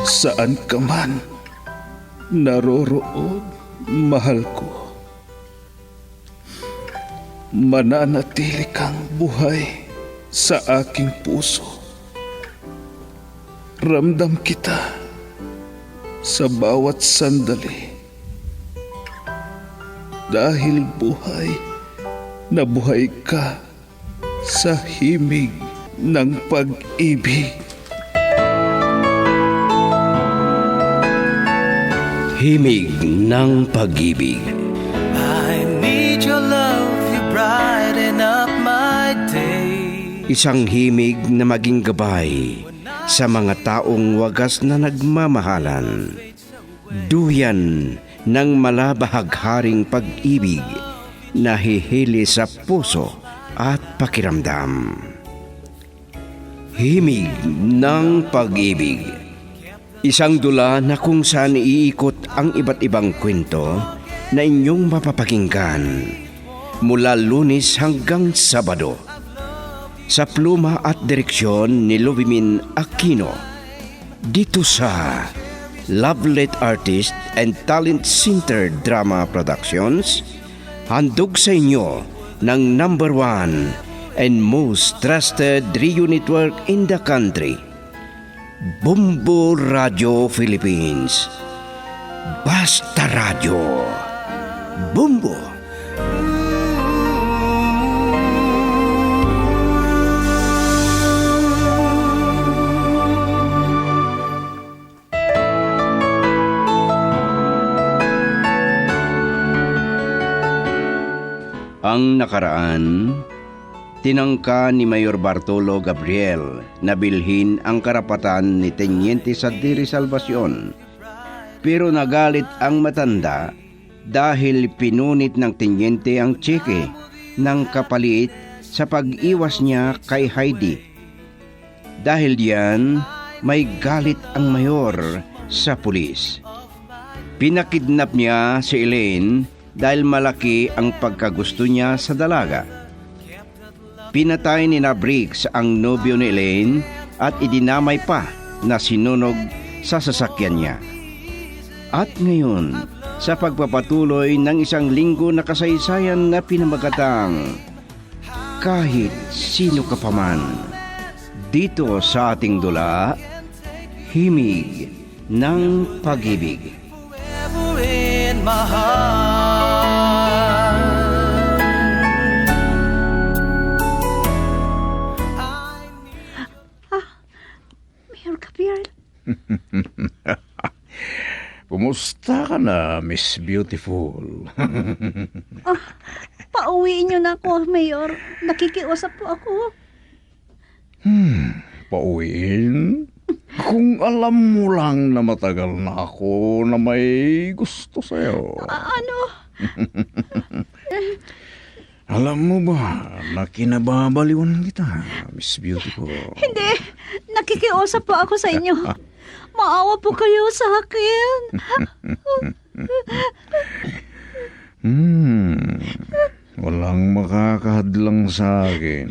Saan ka man naroroon, mahal ko, mananatili kang buhay sa aking puso. Ramdam kita sa bawat sandali. Dahil buhay na buhay ka sa himig ng pag-ibig. Himig ng pag-ibig. I need your love, you brighten up my day. Isang himig na maging gabay sa mga taong wagas na nagmamahalan. Duyan ng malabahagharing pag-ibig na hihili sa puso at pakiramdam. Himig ng pag-ibig. Isang dula na kung saan iikot ang iba't ibang kwento na inyong mapapakinggan mula Lunes hanggang Sabado sa pluma at direksyon ni Lubimin Aquino dito sa Lovelet Artist and Talent Center Drama Productions. Handog sa inyo ng number 1 and most trusted radio network in the country, Bumbo Radio Philippines. Basta Radio Bumbo. Ang nakaraan, tinangka ni Mayor Bartolo Gabriel na bilhin ang karapatan ni Teniente Sadiri Salvacion. Pero nagalit ang matanda dahil pinunit ng Teniente ang tseke ng kapalit sa pag-iwas niya kay Heidi. Dahil diyan, may galit ang mayor sa pulis. Pinakidnap niya si Elaine dahil malaki ang pagkagusto niya sa dalaga. Pinatay ni Briggs ang nobyo ni Elaine at idinamay pa na sinunog sa sasakyan niya. At ngayon, sa pagpapatuloy ng isang linggo na kasaysayan na pinamagatang Kahit Sino Ka Pa Man, dito sa ating dula, Himig ng Pag-ibig. In my heart, Mayor Gabriel, Kumusta ka na, Miss Beautiful? pauwiin niyo na ako, Mayor. Nakikiusap po ako. Pauwiin? Kung alam mo lang na matagal na ako na may gusto sa'yo. Ano? Alam mo ba na kinababaliwan kita, Miss Beautiful? Hindi. Nakikiusap po ako sa inyo. Maawa po kayo sa akin. Walang makakahadlang sa akin.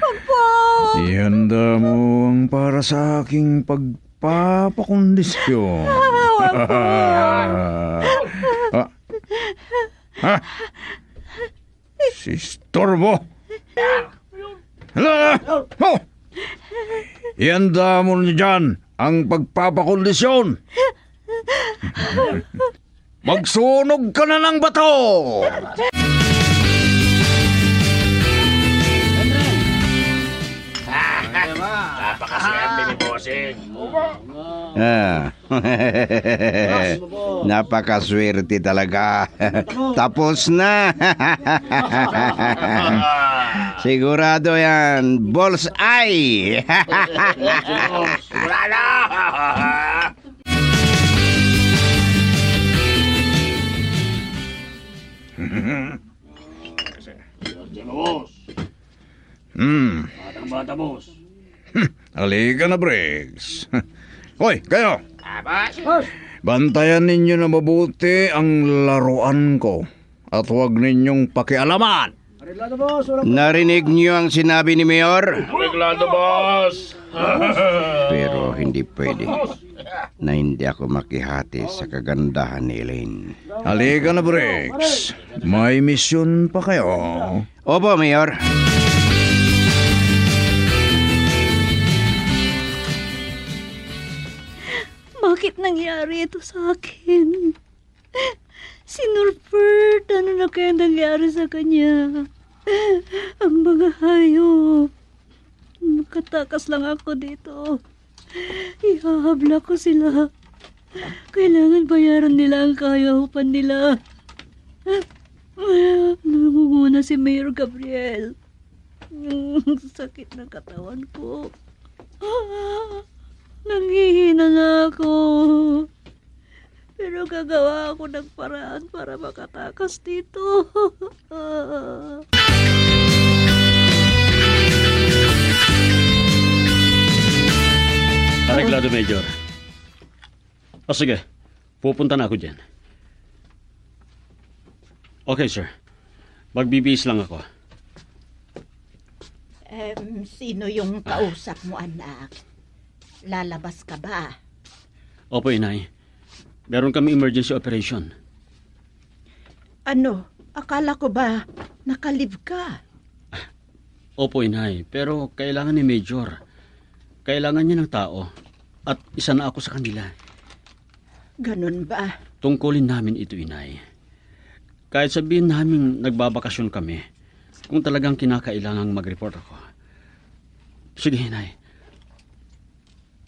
Papa. Ihanda mo ang para sa aking pagpapakondisyon. Ha? Si Storbo? Hala! Oh! Ihanda mo na dyan ang pagpapakondisyon. Magsunog ka na ng bato! Napakaswerte ni Bossing. Napakaswerte talaga. Tapos na. Sigurado yan. Bullseye. Wala na! Boss. Batang-bata, boss. Halika na, Briggs. Hoy, kayo! Boss! Bantayan ninyo na mabuti ang laruan ko at huwag ninyong pakialaman. Narinig niyo ang sinabi ni Mayor? Reglado, boss. Pero hindi pwede na hindi ako makihati sa kagandahan ni Elaine. Halika na, Briggs. May misyon pa kayo. Opo, Mayor. Bakit nangyari ito sa akin? Si Norbert, ano na kaya nangyari sa kanya? Ang mga hayop. Nakatakas lang ako dito. Ihahabla ko sila. Kailangan bayaran nila ang kayahupan nila. Nangunguna si Mayor Gabriel. Sakit ng katawan ko. Nanghihina na ako. Pero gagawa ako ng paraan para makatakas dito. Areglado, Major. O sige, pupunta na ako dyan. Okay, sir. Magbibihis lang ako. Sino yung kausap mo, anak? Lalabas ka ba? Opo, inay. Meron kami emergency operation. Ano? Akala ko ba nakalib ka? Opo, inay. Pero kailangan ni Major. Kailangan niya ng tao. At isa na ako sa kanila. Ganun ba? Tungkulin namin ito, inay. Kahit sabihin namin nagbabakasyon kami, kung talagang kinakailangang mag-report ako. Sige, inay.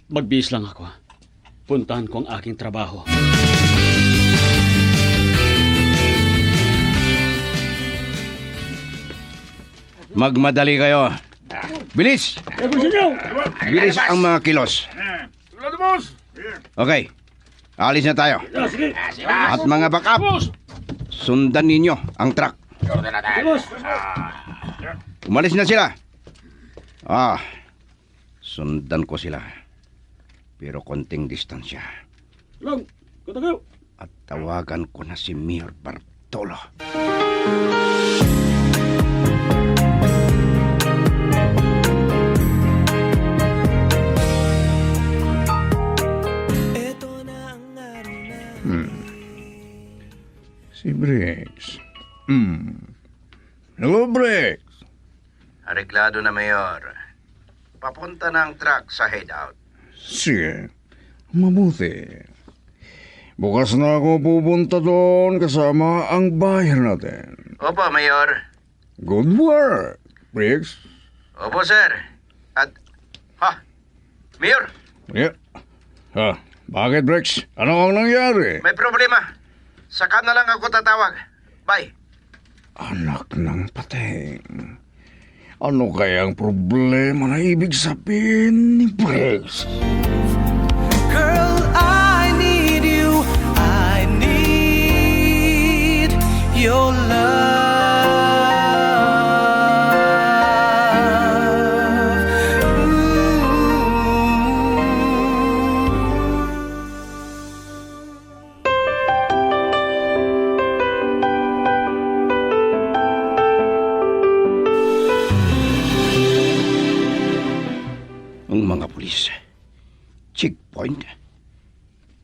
Magbihis lang ako. Puntahan ko ang aking trabaho. Magmadali kayo. Bilis! Bilis ang mga kilos. Reglado, boss. Okay. Alis na tayo. At mga backup, sundan ninyo ang truck. Orden na tayo. Umalis na sila. Sundan ko sila. Pero konting distansya. At tawagan ko na si Mayor Bartolo. Si Briggs. Hello, Briggs. Areglado na, Mayor. Papunta na ang truck sa hideout. Sige, mabuti. Bukas na ako pupunta doon kasama ang bayan natin. Opo, Mayor. Good work, Briggs. Opo, sir. At, Mayor, Yeah. Bakit, Briggs? Ano ang nangyari? may problema. Saka na lang ako tatawag. Bye. Anak ng pating. Ano kaya ang problema na ibig sabihin ni Briggs? Girl, I need you. I need your love. Ang mga pulis. Checkpoint.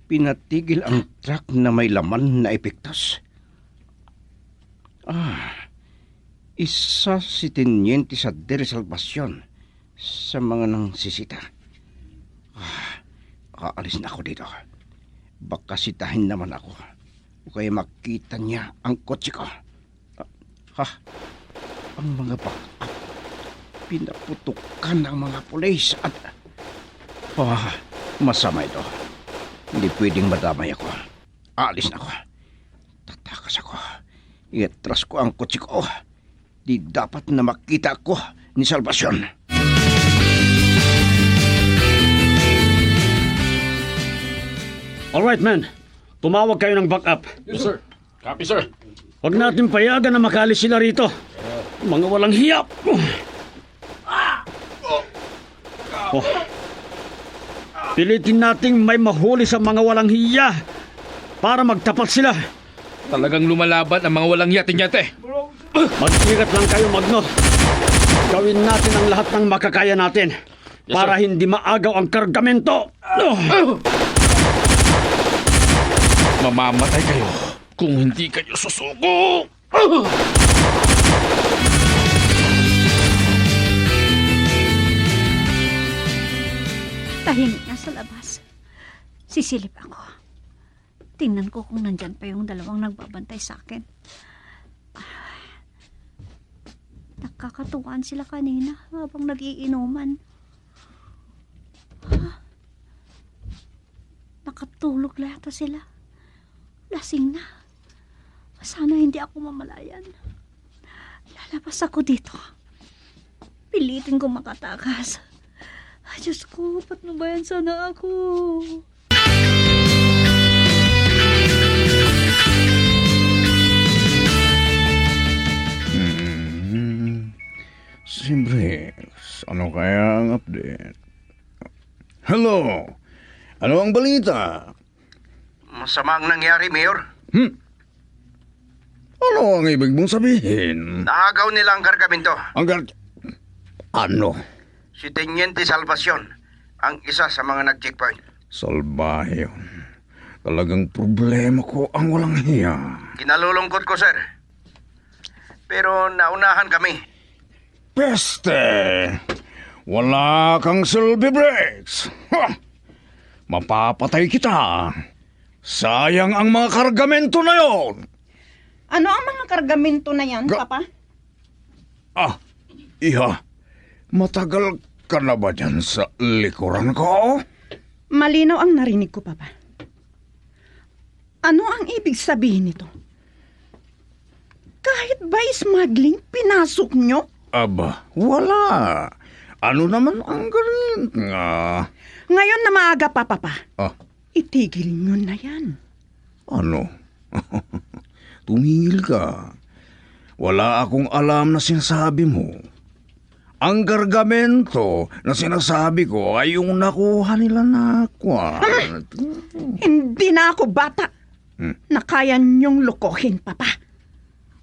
Pinatigil ang truck na may laman na epektos. Isa si Teniente sa De Salvacion sa mga nang sisita. Aalis na ako dito. Baka sitahin naman ako. O kaya makita niya ang kotse ko. Ang mga backup. Pinaputukan ng mga pulis at... masama ito. Hindi pwedeng madamay ako. Aalis na ako. Tatakas ako. Iatras ko ang kotse ko. Di dapat na makita ako ni Salvacion. Alright, man. Tumawag kayo ng backup. Yes, sir. Copy, sir. Huwag natin payagan na makalis sila rito. Mga walang hiyap. Oh. Pilitin nating may mahuli sa mga walang hiya para magtapat sila. Talagang lumalaban ang mga walang yate-yate. Mag-ingat lang kayo, Magno. Gawin natin ang lahat ng makakaya natin para hindi maagaw ang kargamento. Mamamatay kayo kung hindi kayo susuko. Tahimik na sa labas. Sisilip ako. Tingnan ko kung nandyan pa yung dalawang nagbabantay sa akin. Nakakatuwaan sila kanina habang nagiinuman. Nakatulog lahat sila. Lasing na. Sana hindi ako mamalayan. Lalabas ako dito. Pilitin ko makatakas. Ay, Diyos ko, patnubayan sana ako. Siyempre, ano kaya ang update? Hello! Ano ang balita? Masama ang nangyari, Mayor. Ano ang ibig mong sabihin? Naagaw nila ang kargamento. Ano? Si Teniente Salvacion, ang isa sa mga nag-checkpoint. Salbahe yun. Talagang problema ko ang walang hiya. Kinalulungkot ko, sir. Pero naunahan kami. Peste! Wala kang silver brakes! Ha! Mapapatay kita! Sayang ang mga kargamento na yon! Ano ang mga kargamento na yan, Papa? Iha, matagal ka na ba dyan sa likuran ko? Malinaw ang narinig ko, Papa. Ano ang ibig sabihin nito? Kahit ba smuggling, pinasok nyo? Aba, wala. Ano naman ang ganun nga? Ngayon na maaga pa, Papa. Itigil nyo na yan. Ano? Tumigil ka. Wala akong alam na sinasabi mo. Ang gargamento na sinasabi ko ay yung nakuha nila na kwan. Hindi na ako bata na kaya nyong lokohin, Papa.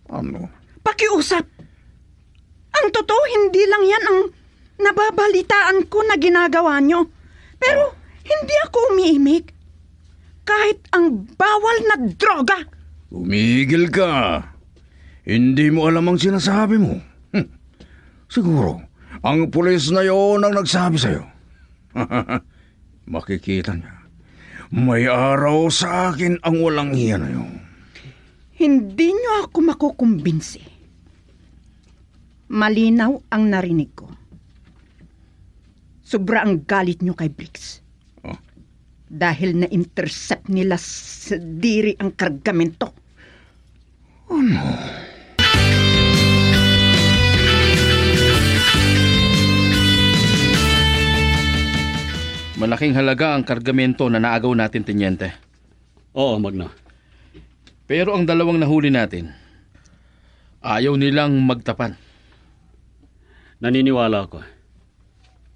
Ano? Pakiusap. Ang totoo, hindi lang yan ang nababalitaan ko na ginagawa nyo. Pero hindi ako umiimik. Kahit ang bawal na droga. Tumigil ka. Hindi mo alam ang sinasabi mo. Siguro, ang pulis na yon ang nagsabi sa'yo. Makikita niya. May araw sa akin ang walang hiya na yun. Hindi nyo ako makukumbinsi. Malinaw ang narinig ko. Sobra ang galit nyo kay Briggs. Dahil na-intercept nila sa diri ang kargamento. Ano? Malaking halaga ang kargamento na naagaw natin, Teniente. Oo, Magno. Pero ang dalawang nahuli natin, ayaw nilang magtapan. Naniniwala ako.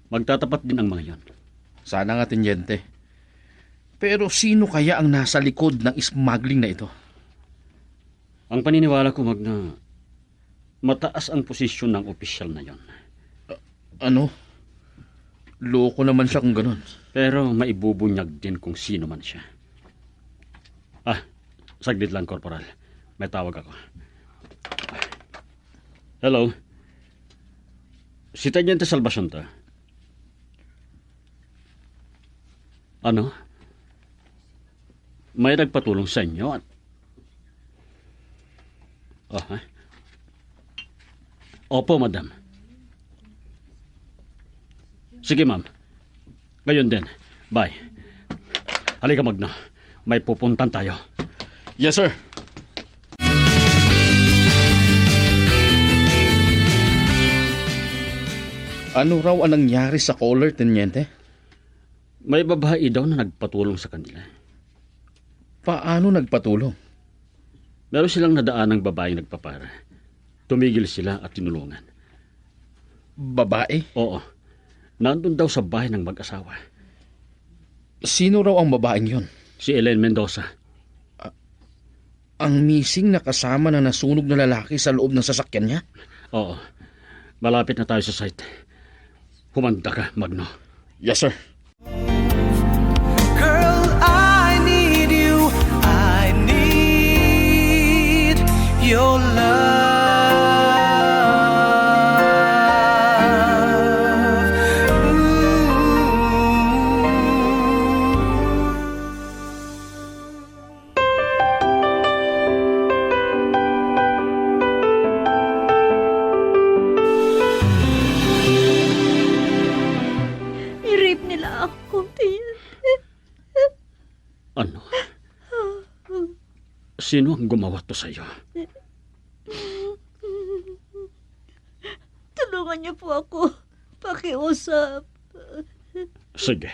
Magtatapat din ang mga yon. Sana nga, Teniente. Pero sino kaya ang nasa likod ng smuggling na ito? Ang paniniwala ko, Magno, mataas ang posisyon ng opisyal na yon. Ano? Loko naman siya kung ganun. Pero maibubunyag din kung sino man siya. Saglit lang, Corporal. May tawag ako. Hello? Si Teniente Salvacion to. Ano? May nagpatulong sa inyo? Opo, madam. Sige, ma'am. Ngayon din. Bye. Halika, Magno. May pupuntan tayo. Yes, sir. Ano raw ang nangyari sa caller, Teniente? May babae daw na nagpatulong sa kanila. Paano nagpatulong? Meron silang nadaan ng babaeng nagpapara. Tumigil sila at tinulungan. Babae? Oo. Nandun daw sa bahay ng mag-asawa. Sino raw ang babaeng yon? Si Ellen Mendoza. ang missing na kasama na nasunog na lalaki sa loob ng sasakyan niya? Oo. Malapit na tayo sa site. Humanda ka, Magno. Yes, sir. Girl, I need you. I need your love. I-rape nila ako, tiyan. Ano? Sino ang gumawa to sa'yo? Tulungan niyo po ako. Pakiusap. Sige.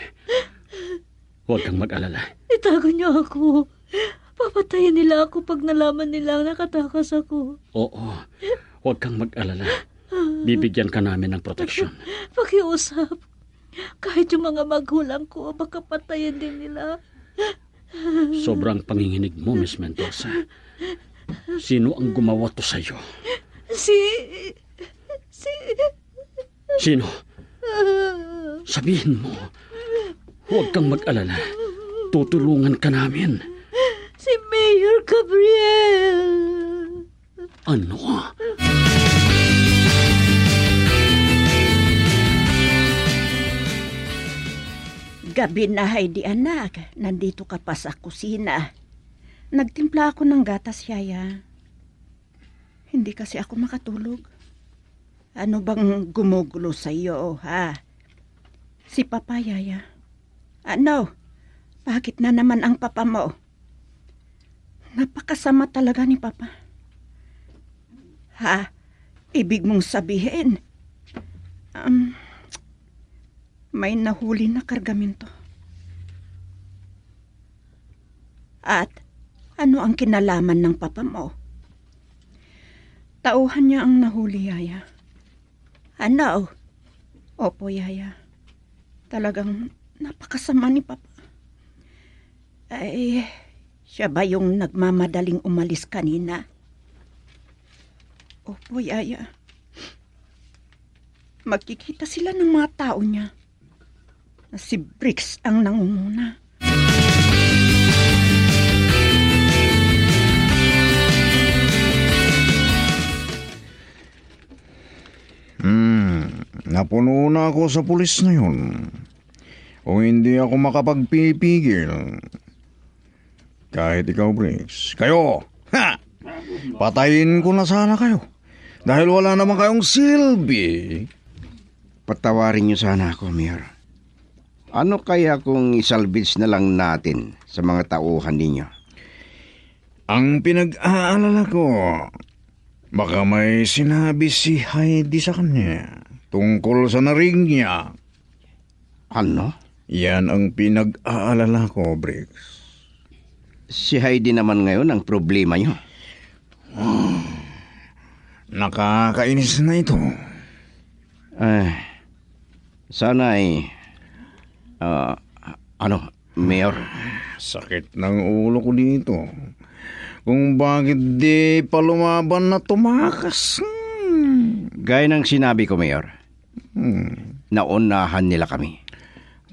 Huwag kang mag-alala. Itago niyo ako. Papatayin nila ako pag nalaman nila nakatakas ako. Oo. Huwag kang mag-alala. Bibigyan ka namin ng proteksyon. Pakiusap. Kahit yung mga magulang ko, baka patayin din nila. Sobrang panginginig mo, Miss Mendoza. Sino ang gumawa to sa'yo? Si... Sino? Sabihin mo. Huwag kang mag-alala. Tutulungan ka namin. Si Mayor Gabriel. Ano? Gabi na, Heidi anak. Nandito ka pa sa kusina. Nagtimpla ako ng gatas, Yaya. Hindi kasi ako makatulog. Ano bang gumugulo sa iyo, ha? Si Papa, Yaya. Ano? Bakit na naman ang papa mo? Napakasama talaga ni Papa. Ha? Ibig mong sabihin? May nahuli na kargamento. At ano ang kinalaman ng papa mo? Tauhan niya ang nahuli, Yaya. Ano? Opo, Yaya. Talagang napakasama ni Papa. Ay, siya ba yung nagmamadaling umalis kanina? Opo, Yaya. Magkikita sila ng mga tao niya. Na si Briggs ang nangunguna. Napuno na ako sa pulis na yun. O hindi ako makapagpipigil. Kahit ikaw, Briggs. Kayo! Ha! Patayin ko na sana kayo. Dahil wala naman kayong silbi. Patawarin niyo sana ako, Mayor. Ano kaya kung isalvage na lang natin sa mga tauhan ninyo? Ang pinag-aalala ko, baka may sinabi si Heidi sa kanya tungkol sa naring niya. Ano? Yan ang pinag-aalala ko, Briggs. Si Heidi naman ngayon ang problema niyo. Nakakainis na ito. Sana ay... Mayor? Sakit ng ulo ko dito. Kung bakit di pa lumaban na tumakas. Gaya ng sinabi ko, Mayor. Naunahan nila kami.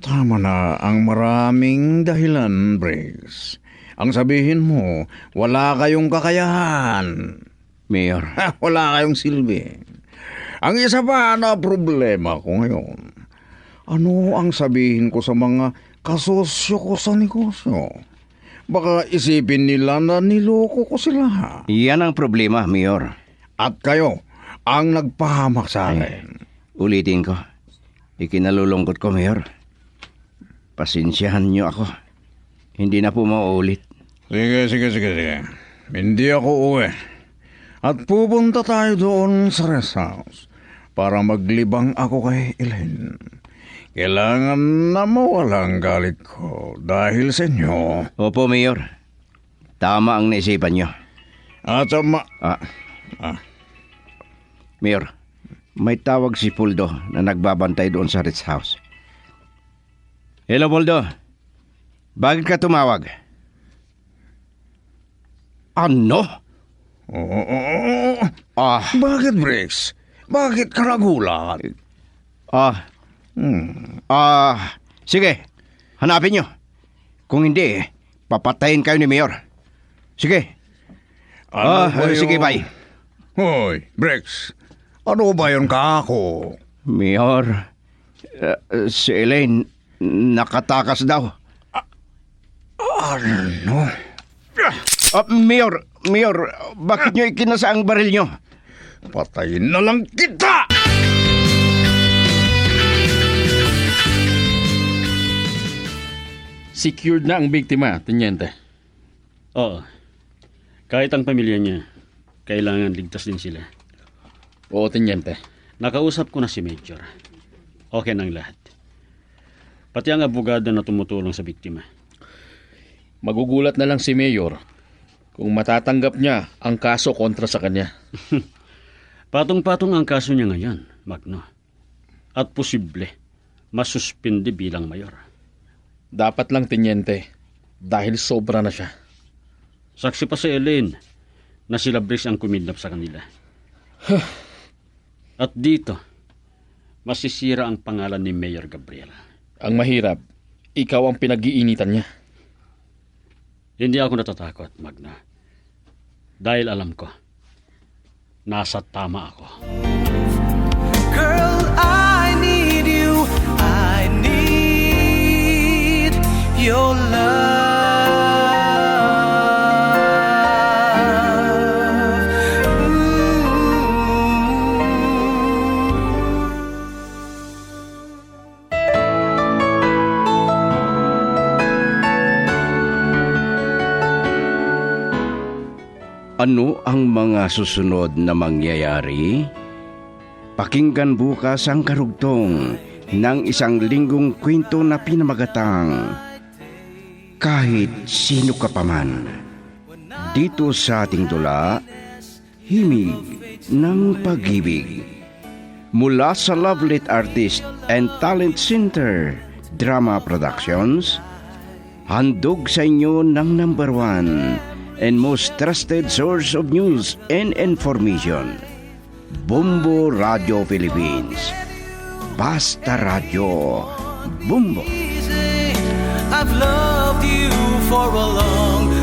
Tama na ang maraming dahilan, Briggs. Ang sabihin mo, wala kayong kakayahan. Mayor. Wala kayong silbi. Ang isa pa na problema ko ngayon, ano ang sabihin ko sa mga kasosyo ko sa negosyo? Baka isipin nila na niloko ko sila. Yan ang problema, Mayor. At kayo, ang nagpahamak sa akin. Ulitin ko. Ikinalulungkot ko, Mayor. Pasensyahan niyo ako. Hindi na po mauulit. Sige. Hindi ako uwi. At pupunta tayo doon sa rest house para maglibang ako kay Elaine. Kailangan na mawala ang galit ko dahil sa inyo. Opo, Mayor. Tama ang naisipan niyo. At Mayor, may tawag si Puldo na nagbabantay doon sa rest house. Hello, Puldo. Bakit ka tumawag? Ano? Oo. Ah, Bakit, Briggs? Bakit ka nagulat? ah, sige. Hanapin nyo. Kung hindi, papatayin kayo ni Mayor. Sige. Ano ba yun? Sige, bye. Hoy, Briggs. Ano ba yun ka ako? Mayor, si Elaine, nakatakas daw. Ano? Mayor, bakit nyo ikinasa ang baril nyo? Patayin na lang kita! Secured na ang biktima, Tenyente. Oo. Kahit ang pamilya niya, kailangan ligtas din sila. Oo, Tenyente. Nakausap ko na si Major. Okay nang lahat. Pati ang abogado na tumutulong sa biktima. Magugulat na lang si Mayor kung matatanggap niya ang kaso kontra sa kanya. Patong-patong ang kaso niya ngayon, Magno. At posible, masuspindi bilang mayor. Dapat lang, Tenyente, dahil sobra na siya. Saksi pa si Elaine na sila Brice ang kumidnap sa kanila. At dito, masisira ang pangalan ni Mayor Gabriel. Ang mahirap, ikaw ang pinag-iinitan niya. Hindi ako natatakot, Magna. Dahil alam ko, nasa tama ako. Girl, I need you. I need your love. Ano ang mga susunod na mangyayari? Pakinggan bukas ang karugtong ng isang linggong kwento na pinamagatang Kahit Sino Ka Paman. Dito sa ating tula, Himig ng Pag-ibig. Mula sa Lovelit Artist and Talent Center, Drama Productions, handog sa inyo ng #1 and most trusted source of news and information, Bumbo Radio Philippines. Basta Radio Bumbo. I've loved you for a long